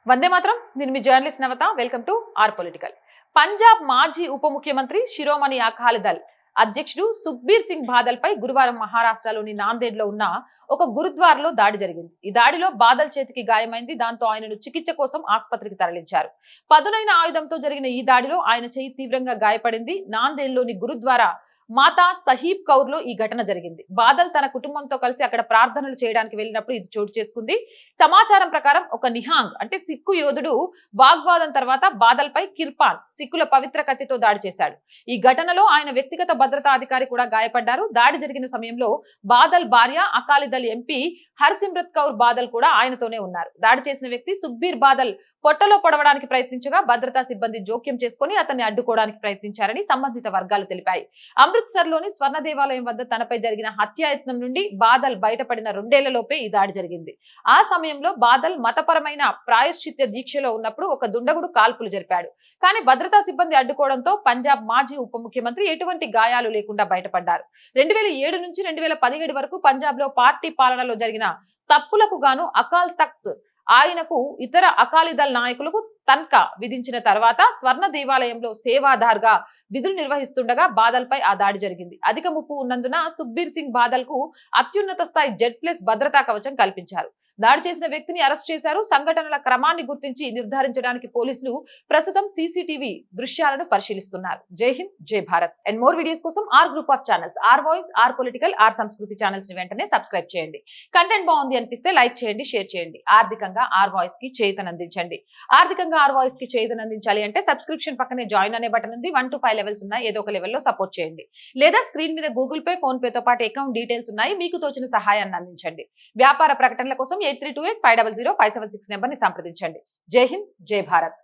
వందే మాత్రం. నేను మీ journalist Navatha. Welcome to our political. Punjab మాజీ ఉప ముఖ్యమంత్రి శిరోమణి అకాలీ దళ్ అధ్యక్షుడు సుఖ్బీర్ సింగ్ బాదల్ పై గురువారం మహారాష్ట్రలోని నాందేడ్ లో ఉన్న ఒక గురుద్వారాలో దాడి జరిగింది. ఈ దాడిలో బాదల్ చేతికి గాయమైంది. దాంతో ఆయనను చికిత్స కోసం ఆసుపత్రికి తరలించారు. పదునైన ఆయుధంతో జరిగిన ఈ దాడిలో ఆయన చెయ్యి తీవ్రంగా గాయపడింది. నాందేడ్ లోని గురుద్వారా మాతా సహీబ్ కౌర్ లో ఈ ఘటన జరిగింది. బాదల్ తన కుటుంబంతో కలిసి అక్కడ ప్రార్థనలు చేయడానికి వెళ్ళినప్పుడు ఇది చోటు చేసుకుంది. సమాచారం ప్రకారం ఒక నిహాంగ్ అంటే సిక్కు యోధుడు వాగ్వాదం తర్వాత బాదల్ పై కిర్పాన్ సిక్కుల పవిత్ర కత్తితో దాడి చేశాడు. ఈ ఘటనలో ఆయన వ్యక్తిగత భద్రతా అధికారి కూడా గాయపడ్డారు. దాడి జరిగిన సమయంలో బాదల్ భార్య అకాలీదళ్ ఎంపీ హర్సిమ్రత్ కౌర్ బాదల్ కూడా ఆయనతోనే ఉన్నారు. దాడి చేసిన వ్యక్తి సుఖ్బీర్ బాదల్ పొట్టలో పొడవడానికి ప్రయత్నించగా భద్రతా సిబ్బంది జోక్యం చేసుకుని అతన్ని అడ్డుకోవడానికి ప్రయత్నించారని సంబంధిత వర్గాలు తెలిపాయి. అమృత్సర్ లోని స్వర్ణ దేవాలయం వద్ద తనపై జరిగిన హత్యాయత్నం నుండి బాదల్ బయటపడిన 2 ఏళ్లలోపే ఈ దాడి జరిగింది. ఆ సమయంలో బాదల్ మతపరమైన ప్రాయశ్చిత్య దీక్షలో ఉన్నప్పుడు ఒక దుండగుడు కాల్పులు జరిపాడు. కానీ భద్రతా సిబ్బంది అడ్డుకోవడంతో పంజాబ్ మాజీ ఉప ముఖ్యమంత్రి ఎటువంటి గాయాలు లేకుండా బయటపడ్డారు. 2007 నుంచి 2017 వరకు పంజాబ్ లో పార్టీ పాలనలో జరిగిన తప్పులకు గాను అకాల్ తఖ్త్ ఆయనకు ఇతర అకాలీదళ్ నాయకులకు తన్ఖా విధించిన తర్వాత స్వర్ణ దేవాలయంలో సేవాదార్గా విధులు నిర్వహిస్తుండగా బాదల్ పై ఆ దాడి జరిగింది. అధిక ముప్పు ఉన్నందున సుఖ్బీర్ సింగ్ బాదల్ కు అత్యున్నత స్థాయి Z+ భద్రతా కవచం కల్పించారు. దాడి చేసిన వ్యక్తిని అరెస్ట్ చేశారు. సంఘటనల క్రమాన్ని గుర్తించి నిర్ధారించడానికి పోలీసులు ప్రస్తుతం CCTV దృశ్యాలను పరిశీలిస్తున్నారు. జై హింద్, జై భారత్. అండ్ మోర్ వీడియోస్ కోసం our group of channels, our voice, our political, ఆర్ సంస్కృతి ఛానల్స్ ని వెంటనే సబ్స్క్రైబ్ చేయండి. కంటెంట్ బాగుంది అనిపిస్తే లైక్ చేయండి, షేర్ చేయండి. ఆర్థికంగా ఆర్ వాయిస్ కి చేయూతనందించండి. ఆర్థికంగా ఆర్ వాయిస్ కి చేయూతనందించాలి అంటే సబ్స్క్రిప్షన్ పక్కనే జాయిన్ అనే బటన్ ఉంది. 1 to 5 లెవెల్స్ ఉన్నాయి. ఏదో ఒక లెవెల్లో సపోర్ట్ చేయండి. లేదా స్క్రీన్ మీద గూగుల్ పే, ఫోన్ పే తో పాటు అకౌంట్ డీటెయిల్స్ ఉన్నాయి. మీకు తోచిన సహాయాన్ని అందించండి. వ్యాపార ప్రకటనల కోసం 8328500576 నెంబర్ ని సంప్రదించండి. జై హింద్, జై భారత్.